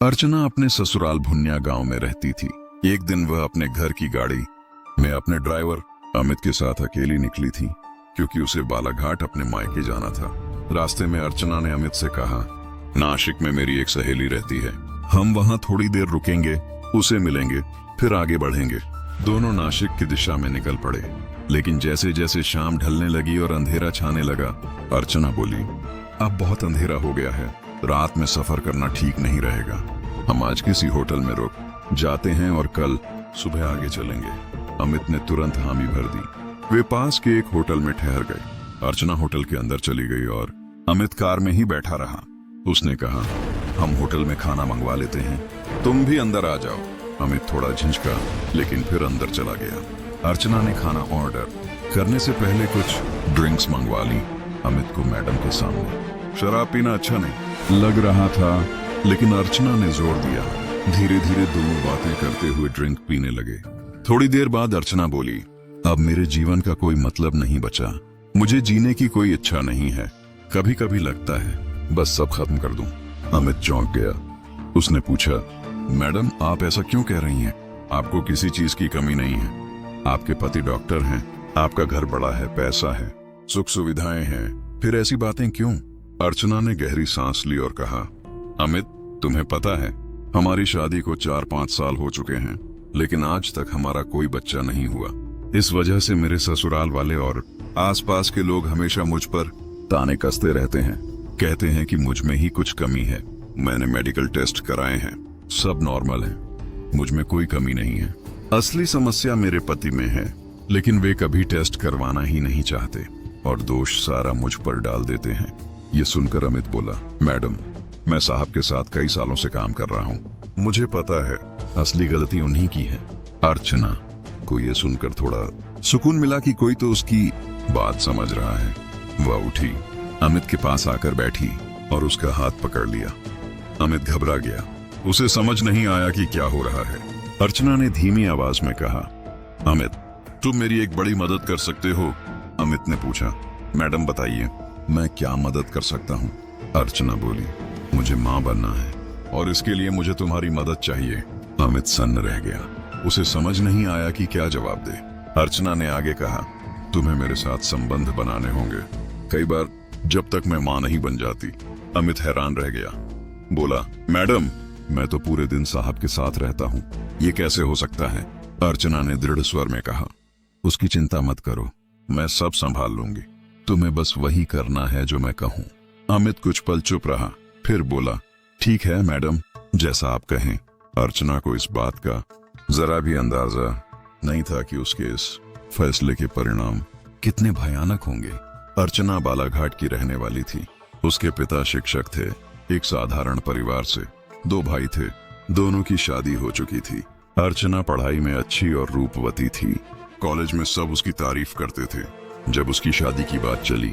अर्चना अपने ससुराल भुनिया गांव में रहती थी। एक दिन वह अपने घर की गाड़ी में अपने ड्राइवर अमित के साथ अकेली निकली थी, क्योंकि उसे बालाघाट अपने मायके जाना था। रास्ते में अर्चना ने अमित से कहा, नासिक में मेरी एक सहेली रहती है, हम वहां थोड़ी देर रुकेंगे, उसे मिलेंगे, फिर आगे बढ़ेंगे। दोनों नासिक की दिशा में निकल पड़े। लेकिन जैसे जैसे शाम ढलने लगी और अंधेरा छाने लगा, अर्चना बोली, अब बहुत अंधेरा हो गया है, रात में सफर करना ठीक नहीं रहेगा। हम आज किसी होटल में रुक जाते हैं और कल सुबह आगे चलेंगे। अमित ने तुरंत हामी भर दी। वे पास के एक होटल में ठहर गए। अर्चना होटल के अंदर चली गई और अमित कार में ही बैठा रहा। उसने कहा, हम होटल में खाना मंगवा लेते हैं, तुम भी अंदर आ जाओ। अमित थोड़ा झिझका, लेकिन फिर अंदर चला गया। अर्चना ने खाना ऑर्डर करने से पहले कुछ ड्रिंक्स मंगवा ली। अमित को मैडम के सामने शराब पीना अच्छा नहीं लग रहा था, लेकिन अर्चना ने जोर दिया। धीरे धीरे दोनों बातें करते हुए ड्रिंक पीने लगे। थोड़ी देर बाद अर्चना बोली, अब मेरे जीवन का कोई मतलब नहीं बचा, मुझे जीने की कोई इच्छा नहीं है। कभी कभी लगता है बस सब खत्म कर दूं। अमित चौंक गया। उसने पूछा, मैडम आप ऐसा क्यों कह रही हैं? आपको किसी चीज की कमी नहीं है। आपके पति डॉक्टर हैं, आपका घर बड़ा है, पैसा है, सुख सुविधाएं हैं, फिर ऐसी बातें क्यों? अर्चना ने गहरी सांस ली और कहा, अमित तुम्हें पता है हमारी शादी को 4-5 साल हो चुके हैं, लेकिन आज तक हमारा कोई बच्चा नहीं हुआ। इस वजह से मेरे ससुराल वाले और आसपास के लोग हमेशा मुझ पर ताने कसते रहते हैं। कहते हैं कि मुझ में ही कुछ कमी है। मैंने मेडिकल टेस्ट कराए हैं, सब नॉर्मल है, मुझ में कोई कमी नहीं है। असली समस्या मेरे पति में है, लेकिन वे कभी टेस्ट करवाना ही नहीं चाहते और दोष सारा मुझ पर डाल देते हैं। ये सुनकर अमित बोला, मैडम मैं साहब के साथ कई सालों से काम कर रहा हूँ, मुझे पता है असली गलती उन्हीं की है। अर्चना को ये सुनकर थोड़ा सुकून मिला कि कोई तो उसकी बात समझ रहा है। वह उठी, अमित के पास आकर बैठी और उसका हाथ पकड़ लिया। अमित घबरा गया, उसे समझ नहीं आया कि क्या हो रहा है। अर्चना ने धीमी आवाज में कहा, अमित तुम मेरी एक बड़ी मदद कर सकते हो। अमित ने पूछा, मैडम बताइए मैं क्या मदद कर सकता हूँ? अर्चना बोली, मुझे माँ बनना है और इसके लिए मुझे तुम्हारी मदद चाहिए। अमित सन्न रह गया, उसे समझ नहीं आया कि क्या जवाब दे। अर्चना ने आगे कहा, तुम्हें मेरे साथ संबंध बनाने होंगे, कई बार जब तक मैं माँ नहीं बन जाती। अमित हैरान रह गया, बोला, मैडम मैं तो पूरे दिन साहब के साथ रहता हूँ, ये कैसे हो सकता है? अर्चना ने दृढ़ स्वर में कहा, उसकी चिंता मत करो, मैं सब संभाल लूंगी, तुम्हें बस वही करना है जो मैं कहूँ। अमित कुछ पल चुप रहा, फिर बोला, ठीक है मैडम, जैसा आप कहें। अर्चना को इस बात का जरा भी अंदाजा नहीं था कि उसके इस फैसले के परिणाम कितने भयानक होंगे। अर्चना बालाघाट की रहने वाली थी। उसके पिता शिक्षक थे, एक साधारण परिवार से। 2 भाई थे, दोनों की शादी हो चुकी थी। अर्चना पढ़ाई में अच्छी और रूपवती थी। कॉलेज में सब उसकी तारीफ करते थे। जब उसकी शादी की बात चली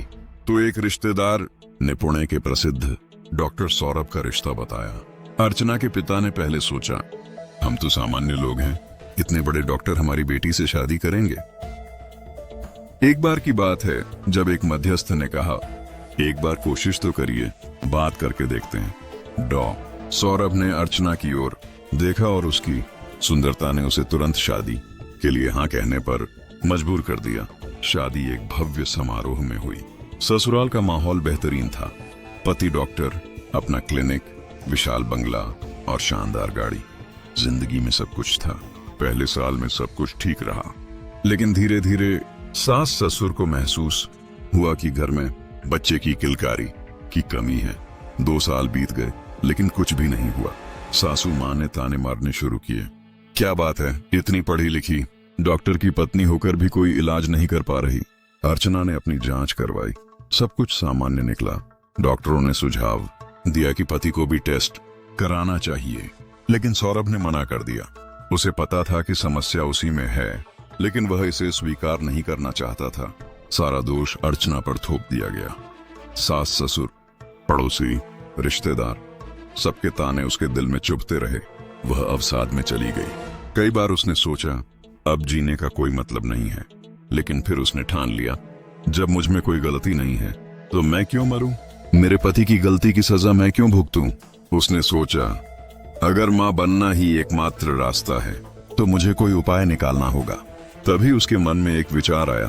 तो एक रिश्तेदार ने पुणे के प्रसिद्ध डॉक्टर सौरभ का रिश्ता बताया। अर्चना के पिता ने पहले सोचा, हम तो सामान्य लोग हैं, इतने बड़े डॉक्टर हमारी बेटी से शादी करेंगे? एक बार की बात है जब एक मध्यस्थ ने कहा, एक बार कोशिश तो करिए, बात करके देखते हैं। सौरभ ने अर्चना की ओर देखा और उसकी सुंदरता ने उसे तुरंत शादी के लिए हाँ कहने पर मजबूर कर दिया। शादी एक भव्य समारोह में हुई। ससुराल का माहौल बेहतरीन था। पति डॉक्टर, अपना क्लिनिक, विशाल बंगला और शानदार गाड़ी। जिंदगी में सब कुछ था। पहले साल में सब कुछ ठीक रहा, लेकिन धीरे धीरे सास ससुर को महसूस हुआ कि घर में बच्चे की किलकारी की कमी है। 2 साल बीत गए, लेकिन कुछ भी नहीं हुआ। सासू माँ ने ताने मारने शुरू किए, क्या बात है, इतनी पढ़ी लिखी डॉक्टर की पत्नी होकर भी कोई इलाज नहीं कर पा रही। अर्चना ने अपनी जांच करवाई, सब कुछ सामान्य निकला। डॉक्टरों ने सुझाव दिया कि पति को भी टेस्ट कराना चाहिए, लेकिन सौरभ ने मना कर दिया। उसे पता था कि समस्या उसी में है, लेकिन वह इसे स्वीकार नहीं करना चाहता था। सारा दोष अर्चना पर थोप दिया गया। सास ससुर, पड़ोसी, रिश्तेदार, सबके ताने उसके दिल में चुभते रहे। वह अवसाद में चली गई। कई बार उसने सोचा, अब जीने का कोई मतलब नहीं है, लेकिन फिर उसने ठान लिया, जब मुझ में कोई गलती नहीं है तो मैं क्यों मरूं? मेरे पति की गलती की सजा मैं क्यों भुगतूं? उसने सोचा, अगर माँ बनना ही एकमात्र रास्ता है तो मुझे कोई उपाय निकालना होगा। तभी उसके मन में एक विचार आया।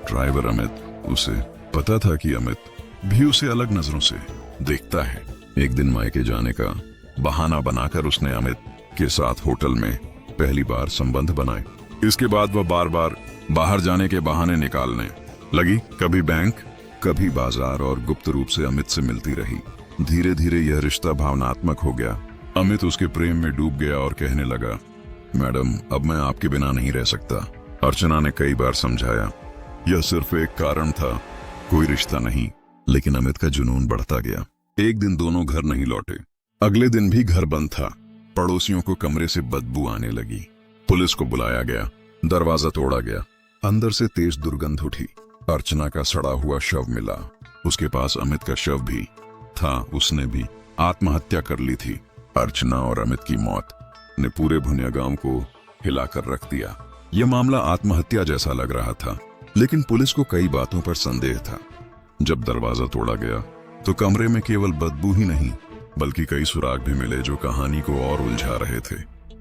ड्राइवर अमित, उसे पता था कि अमित भी उसे अलग नजरों से देखता है। एक दिन मायके जाने का बहाना बनाकर उसने अमित के साथ होटल में पहली बार संबंध बनाए। इसके बाद वह बार बार बाहर जाने के बहाने निकालने लगी, कभी बैंक, कभी बाजार, और गुप्त रूप से अमित से मिलती रही। धीरे धीरे यह रिश्ता भावनात्मक हो गया। अमित उसके प्रेम में डूब गया और कहने लगा, मैडम, अब मैं आपके बिना नहीं रह सकता। अर्चना ने कई बार समझाया, यह सिर्फ एक कारण था, कोई रिश्ता नहीं। लेकिन अमित का जुनून बढ़ता गया। एक दिन दोनों घर नहीं लौटे। अगले दिन भी घर बंद था। पड़ोसियों को कमरे से बदबू आने लगी। पुलिस को बुलाया गया। दरवाजा तोड़ा गया। अंदर से तेज दुर्गंध उठी। अर्चना का सड़ा हुआ शव मिला। उसके पास अमित का शव भी था। उसने भी आत्महत्या कर ली थी। अर्चना और अमित की मौत ने पूरे भुनिया गांव को हिलाकर रख दिया। यह मामला आत्महत्या जैसा लग रहा था, लेकिन पुलिस को कई बातों पर संदेह था। जब दरवाजा तोड़ा गया तो कमरे में केवल बदबू ही नहीं बल्कि कई सुराग भी मिले जो कहानी को और उलझा रहे थे।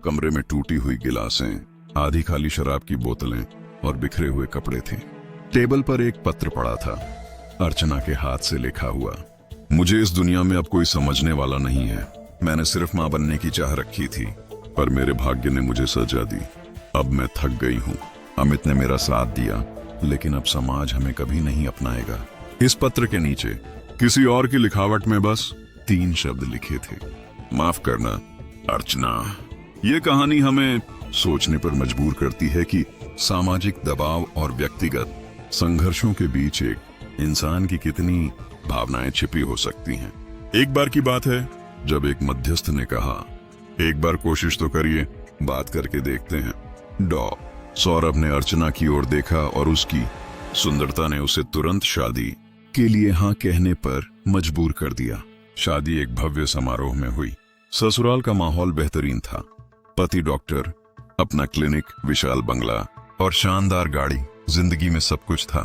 कमरे में टूटी हुई गिलासें, आधी खाली शराब की बोतलें और बिखरे हुए कपड़े थे। टेबल पर एक पत्र पड़ा था, अर्चना के हाथ से लिखा हुआ। मुझे इस दुनिया में अब कोई समझने वाला नहीं है। मैंने सिर्फ मां बनने की चाह रखी थी, पर मेरे भाग्य ने मुझे सजा दी। अब मैं थक गई हूँ। अमित ने मेरा साथ दिया, लेकिन अब समाज हमें कभी नहीं अपनाएगा। इस पत्र के नीचे किसी और की लिखावट में बस 3 शब्द लिखे थे, माफ करना अर्चना। ये कहानी हमें सोचने पर मजबूर करती है कि सामाजिक दबाव और व्यक्तिगत संघर्षों के बीच एक इंसान की कितनी भावनाएं छिपी हो सकती हैं। एक बार की बात है जब एक मध्यस्थ ने कहा, एक बार कोशिश तो करिए, बात करके देखते हैं। सौरभ ने अर्चना की ओर देखा और उसकी सुंदरता ने उसे तुरंत शादी के लिए हाँ कहने पर मजबूर कर दिया। शादी एक भव्य समारोह में हुई। ससुराल का माहौल बेहतरीन था। पति डॉक्टर, अपना क्लिनिक, विशाल बंगला और शानदार गाड़ी। जिंदगी में सब कुछ था।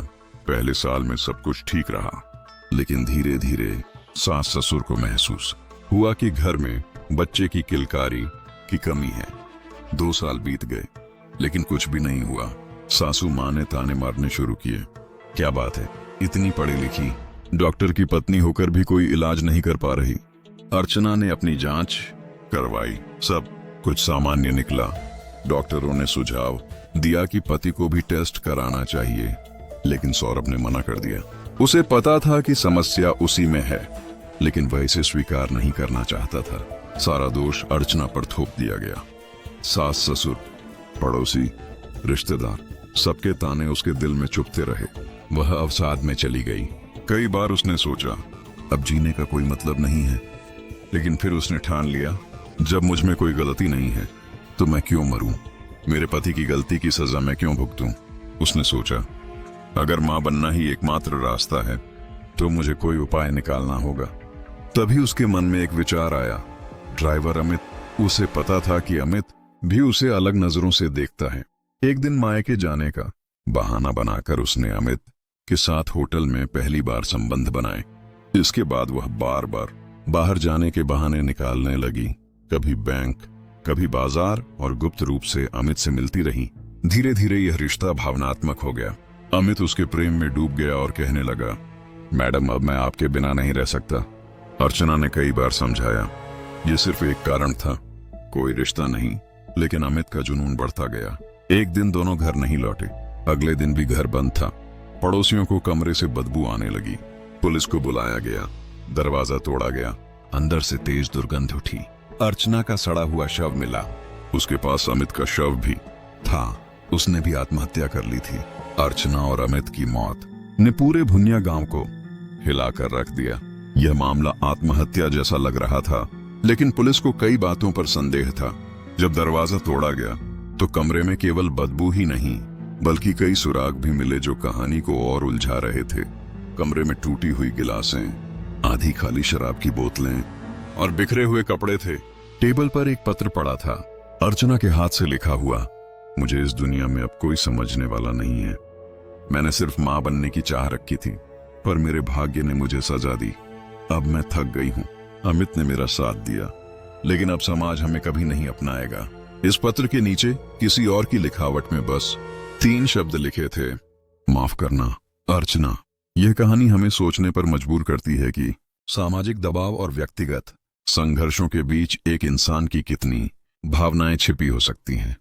पहले साल में सब कुछ ठीक रहा, लेकिन धीरे धीरे सास ससुर को महसूस हुआ कि घर में बच्चे की किलकारी की कमी है। 2 साल बीत गए, लेकिन कुछ भी नहीं हुआ। सासू माँ ने ताने मारने शुरू किए। क्या बात है, इतनी पढ़ी लिखी डॉक्टर की पत्नी होकर भी कोई इलाज नहीं कर पा रही। अर्चना ने अपनी जांच करवाई, सब कुछ सामान्य निकला। डॉक्टरों ने सुझाव दिया कि पति को भी टेस्ट कराना चाहिए, लेकिन सौरभ ने मना कर दिया। उसे पता था कि समस्या उसी में है, लेकिन वह इसे स्वीकार नहीं करना चाहता था। सारा दोष अर्चना पर थोप दिया गया। सास ससुर, पड़ोसी, रिश्तेदार, सबके ताने उसके दिल में चुभते रहे। वह अवसाद में चली गई। कई बार उसने सोचा, अब जीने का कोई मतलब नहीं है, लेकिन फिर उसने ठान लिया, जब मुझ में कोई गलती नहीं है तो मैं क्यों मरूं? मेरे पति की गलती की सजा मैं क्यों भुगतूं? उसने सोचा, अगर मां बनना ही एकमात्र रास्ता है तो मुझे कोई उपाय निकालना होगा। तभी उसके मन में एक विचार आया। ड्राइवर अमित, उसे पता था कि अमित भी उसे अलग नजरों से देखता है। एक दिन मायके जाने का बहाना बनाकर उसने अमित के साथ होटल में पहली बार संबंध बनाए। इसके बाद वह बार बार बाहर जाने के बहाने निकालने लगी, कभी बैंक, कभी बाजार, और गुप्त रूप से अमित से मिलती रही। धीरे धीरे यह रिश्ता भावनात्मक हो गया। अमित उसके प्रेम में डूब गया और कहने लगा, मैडम, अब मैं आपके बिना नहीं रह सकता। अर्चना ने कई बार समझाया, यह सिर्फ एक कारण था, कोई रिश्ता नहीं। लेकिन अमित का जुनून बढ़ता गया। एक दिन दोनों घर नहीं लौटे। अगले दिन भी घर बंद था। पड़ोसियों को कमरे से बदबू आने लगी। पुलिस को बुलाया गया। दरवाजा तोड़ा गया। अंदर से तेज दुर्गंध उठी। अर्चना का सड़ा हुआ शव मिला। उसके पास अमित का शव भी था। उसने भी आत्महत्या कर ली थी। अर्चना और अमित की मौत ने पूरे भुनिया गांव को हिलाकर रख दिया। यह मामला आत्महत्या जैसा लग रहा था, लेकिन पुलिस को कई बातों पर संदेह था। जब दरवाजा तोड़ा गया तो कमरे में केवल बदबू ही नहीं बल्कि कई सुराग भी मिले जो कहानी को और उलझा रहे थे। कमरे में टूटी हुई गिलासें, आधी खाली शराब की बोतलें और बिखरे हुए कपड़े थे। टेबल पर एक पत्र पड़ा था, अर्चना के हाथ से लिखा हुआ। मुझे इस दुनिया में अब कोई समझने वाला नहीं है। मैंने सिर्फ मां बनने की चाह रखी थी, पर मेरे भाग्य ने मुझे सजा दी। अब मैं थक गई हूं। अमित ने मेरा साथ दिया, लेकिन अब समाज हमें कभी नहीं अपनाएगा। इस पत्र के नीचे किसी और की लिखावट में बस 3 शब्द लिखे थे, माफ करना, अर्चना। यह कहानी हमें सोचने पर मजबूर करती है कि सामाजिक दबाव और व्यक्तिगत संघर्षों के बीच एक इंसान की कितनी भावनाएं छिपी हो सकती हैं।